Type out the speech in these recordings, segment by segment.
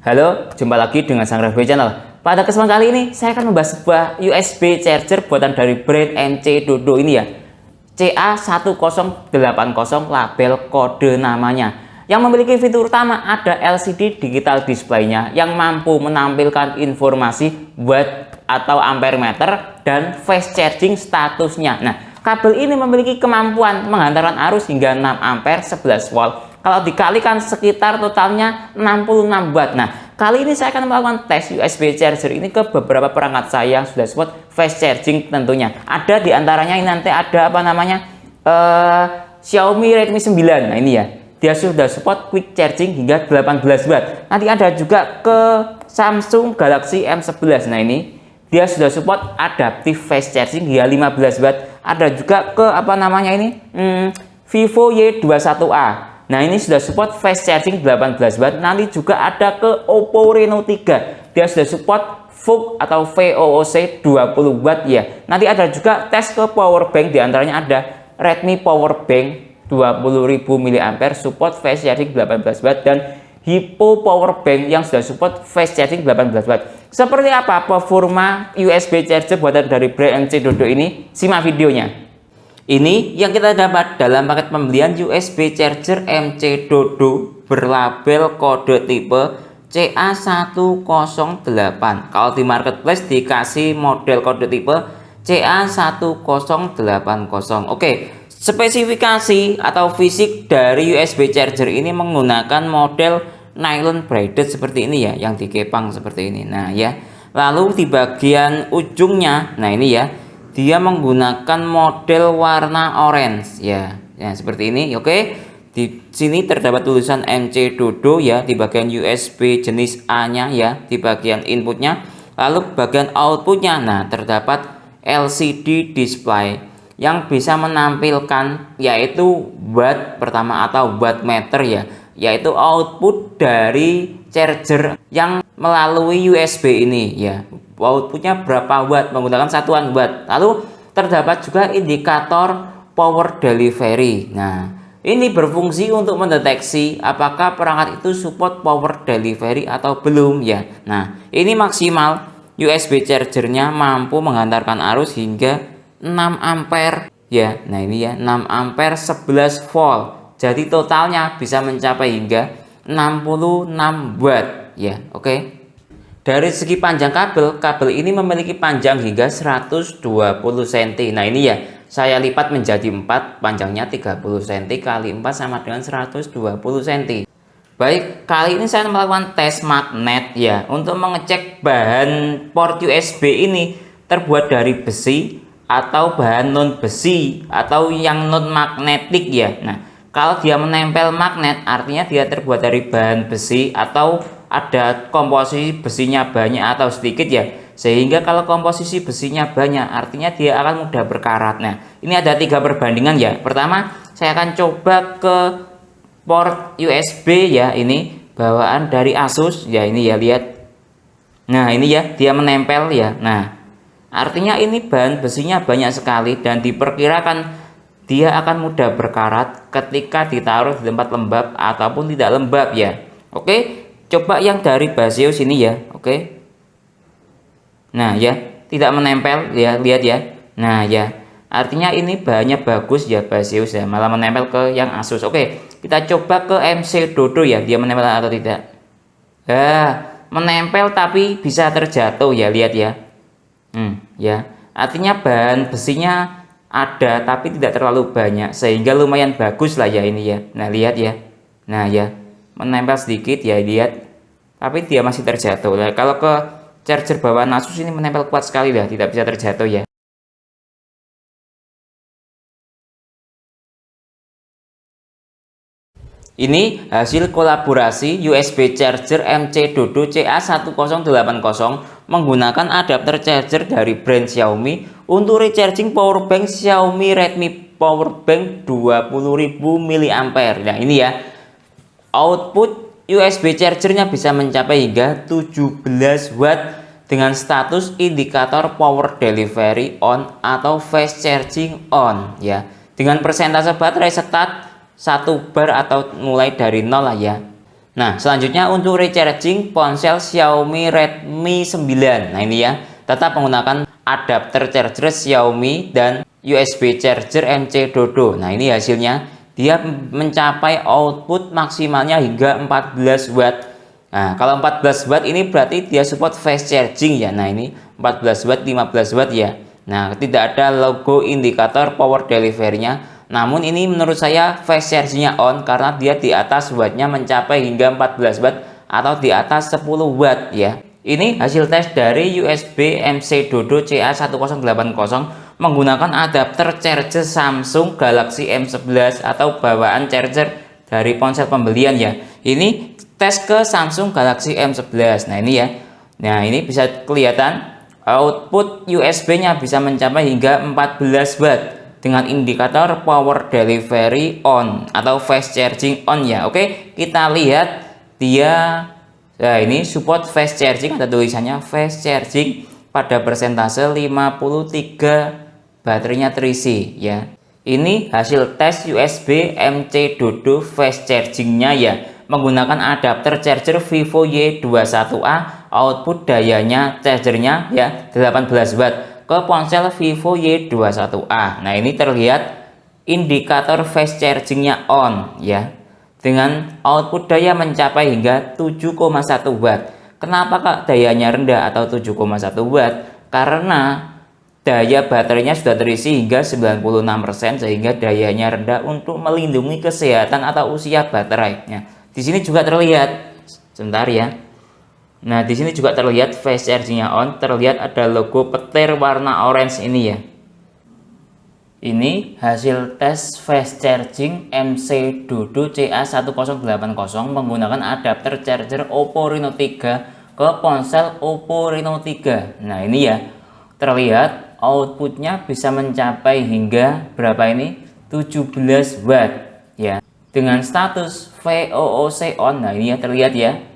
Halo, jumpa lagi dengan Sang Review Channel. Pada kesempatan kali ini, saya akan membahas sebuah USB charger buatan dari brand MC Dodo ini ya. CA1080 label kode namanya. Yang memiliki fitur utama ada LCD digital display-nya yang mampu menampilkan informasi watt atau ampere meter dan fast charging statusnya. Nah, kabel ini memiliki kemampuan menghantarkan arus hingga 6 ampere 11 volt. Kalau dikalikan sekitar totalnya 66 watt. Nah, kali ini saya akan melakukan tes USB charger ini ke beberapa perangkat saya yang sudah support fast charging tentunya. Ada di antaranya ini nanti ada apa namanya Xiaomi Redmi 9. Nah, ini ya. Dia sudah support quick charging hingga 18 watt. Nanti ada juga ke Samsung Galaxy M11. Nah, ini dia sudah support adaptive fast charging hingga 15 watt. Ada juga ke apa namanya ini Vivo Y21A. Nah, ini sudah support fast charging 18 watt. Nanti juga ada ke Oppo Reno 3. Dia sudah support VOOC atau VOOC 20 watt ya. Nanti ada juga tes ke power bank, diantaranya ada Redmi Power Bank 20.000 mAh support fast charging 18 watt dan Hippo Power Bank yang sudah support fast charging 18 watt. Seperti apa performa USB charger buatan dari brand MC Dodo ini? Simak videonya. Ini yang kita dapat dalam paket pembelian USB charger MC Dodo berlabel kode tipe CA108. Kalau di marketplace dikasih model kode tipe CA1080. Oke, spesifikasi atau fisik dari USB charger ini menggunakan model nylon braided seperti ini ya, yang dikepang seperti ini. Nah ya, lalu di bagian ujungnya, nah ini ya, dia menggunakan model warna orange ya, seperti ini. Oke, di sini terdapat tulisan MC Dodo ya di bagian USB jenis A-nya ya, di bagian inputnya. Lalu bagian outputnya, nah terdapat LCD display yang bisa menampilkan yaitu watt pertama atau watt meter ya, yaitu output dari charger yang melalui USB ini ya. Outputnya berapa watt menggunakan satuan watt. Lalu terdapat juga indikator power delivery. Nah, ini berfungsi untuk mendeteksi apakah perangkat itu support power delivery atau belum ya. Nah, ini maksimal USB chargernya mampu menghantarkan arus hingga 6 ampere ya. Nah, ini ya, 6 ampere 11 volt. Jadi totalnya bisa mencapai hingga 66 watt ya. Oke. Dari segi panjang kabel ini memiliki panjang hingga 120 cm. Nah, ini ya, saya lipat menjadi 4, panjangnya 30 cm kali 4 sama dengan 120 cm. Baik, kali ini saya melakukan tes magnet ya, untuk mengecek bahan port USB ini terbuat dari besi atau bahan non besi atau yang non magnetik ya. Nah, kalau dia menempel magnet artinya dia terbuat dari bahan besi atau ada komposisi besinya banyak atau sedikit ya, sehingga kalau komposisi besinya banyak artinya dia akan mudah berkarat. Nah, ini ada 3 perbandingan ya. Pertama, saya akan coba ke port USB ya, ini bawaan dari Asus ya, ini ya, lihat. Nah, ini ya, dia menempel ya. Nah, artinya ini bahan besinya banyak sekali dan diperkirakan dia akan mudah berkarat ketika ditaruh di tempat lembab ataupun tidak lembab ya. Oke, coba yang dari Baseus ini ya. Oke. Nah ya, tidak menempel ya, lihat ya. Nah ya, artinya ini bahannya bagus ya Baseus ya, malah menempel ke yang Asus. Oke, kita coba ke MC Dodo ya, dia menempel atau tidak. Menempel tapi bisa terjatuh ya, lihat ya. Ya, artinya bahan besinya ada tapi tidak terlalu banyak sehingga lumayan bagus lah ya ini ya. Nah, lihat ya. Nah ya, menempel sedikit ya, lihat, tapi dia masih terjatuh. Nah, kalau ke charger bawaan Asus ini menempel kuat sekali lah, tidak bisa terjatuh ya. Ini hasil kolaborasi USB charger MC Dodo CA1080 menggunakan adapter charger dari brand Xiaomi untuk recharging power bank Xiaomi Redmi Power Bank 20.000 mAh. Nah, ini ya, output USB chargernya bisa mencapai hingga 17 watt dengan status indikator power delivery on atau fast charging on ya, dengan persentase baterai start 1 bar atau mulai dari 0 lah ya. Nah, selanjutnya untuk recharging ponsel Xiaomi Redmi 9. Nah, ini ya, tetap menggunakan adapter charger Xiaomi dan USB charger MC Dodo. Nah, ini hasilnya dia mencapai output maksimalnya hingga 14 watt. Nah, kalau 14 watt ini berarti dia support fast charging ya. Nah, ini 14 watt, 15 watt ya. Nah, tidak ada logo indikator power delivery-nya. Namun ini menurut saya fast chargingnya on karena dia di atas wattnya mencapai hingga 14 watt atau di atas 10 watt ya. Ini hasil tes dari USB MC Dodo CA1080 menggunakan adapter charger Samsung Galaxy M11 atau bawaan charger dari ponsel pembelian ya. Ini tes ke Samsung Galaxy M11. Nah, ini ya. Nah, ini bisa kelihatan output USB-nya bisa mencapai hingga 14 watt dengan indikator power delivery on atau fast charging on ya. Oke, kita lihat dia. Nah, ini support fast charging, ada tulisannya fast charging pada persentase 53 baterainya terisi ya. Ini hasil tes USB MC Dodo fast chargingnya ya, menggunakan adapter charger Vivo Y21A, output dayanya chargernya ya 18 watt ke ponsel Vivo Y21A. Nah, ini terlihat indikator fast chargingnya on ya, dengan output daya mencapai hingga 7,1 watt. Kenapa kak dayanya rendah atau 7,1 watt? Karena daya baterainya sudah terisi hingga 96% sehingga dayanya rendah untuk melindungi kesehatan atau usia baterainya. Di sini juga terlihat, sebentar ya. Nah, di sini juga terlihat fast chargingnya on, terlihat ada logo petir warna orange ini ya. Ini hasil tes fast charging MC Dodo CA1080 menggunakan adapter charger Oppo Reno 3 ke ponsel Oppo Reno 3. Nah, ini ya, terlihat outputnya bisa mencapai hingga berapa ini? 17 watt ya. Dengan status VOOC on. Nah, ini ya terlihat ya.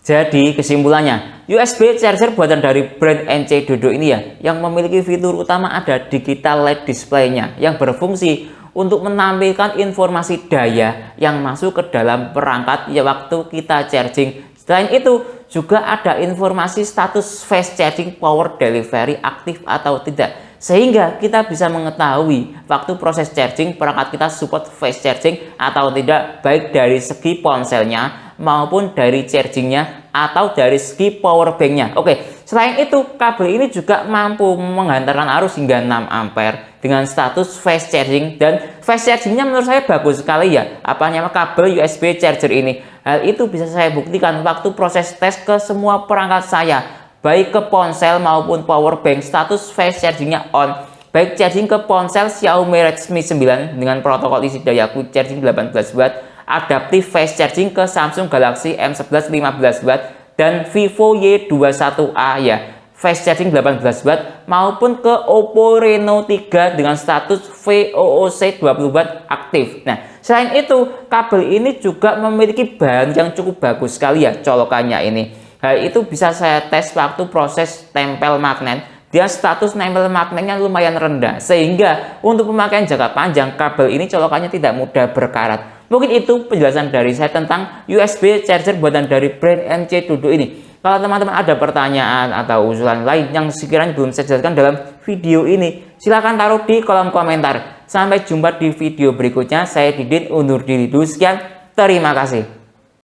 Jadi kesimpulannya, USB charger buatan dari brand NC Dodo ini ya, yang memiliki fitur utama ada digital LED display-nya yang berfungsi untuk menampilkan informasi daya yang masuk ke dalam perangkat ya waktu kita charging. Selain itu, juga ada informasi status fast charging power delivery aktif atau tidak, sehingga kita bisa mengetahui waktu proses charging perangkat kita support fast charging atau tidak, baik dari segi ponselnya maupun dari chargingnya atau dari segi power banknya. Oke, selain itu kabel ini juga mampu menghantarkan arus hingga 6 ampere dengan status fast charging, dan fast chargingnya menurut saya bagus sekali ya, apa namanya, kabel USB charger ini. Hal itu bisa saya buktikan waktu proses tes ke semua perangkat saya, baik ke ponsel maupun power bank, status fast chargingnya on. Baik charging ke ponsel Xiaomi Redmi 9 dengan protokol isi daya quick charging 18 watt, adaptif fast charging ke Samsung Galaxy M11 15 watt, dan Vivo Y21A ya fast charging 18 watt, maupun ke Oppo Reno 3 dengan status VOOC 20 watt aktif. Nah, selain itu kabel ini juga memiliki bahan yang cukup bagus sekali ya colokannya ini. Hal itu bisa saya tes waktu proses tempel magnet. Dia status nempel magnetnya lumayan rendah, sehingga untuk pemakaian jangka panjang kabel ini colokannya tidak mudah berkarat. Mungkin itu penjelasan dari saya tentang USB charger buatan dari brand NC Dodo ini. Kalau teman-teman ada pertanyaan atau usulan lain yang sekiranya belum saya jelaskan dalam video ini, silahkan taruh di kolom komentar. Sampai jumpa di video berikutnya. Saya Didin undur diri dulu, sekian, terima kasih.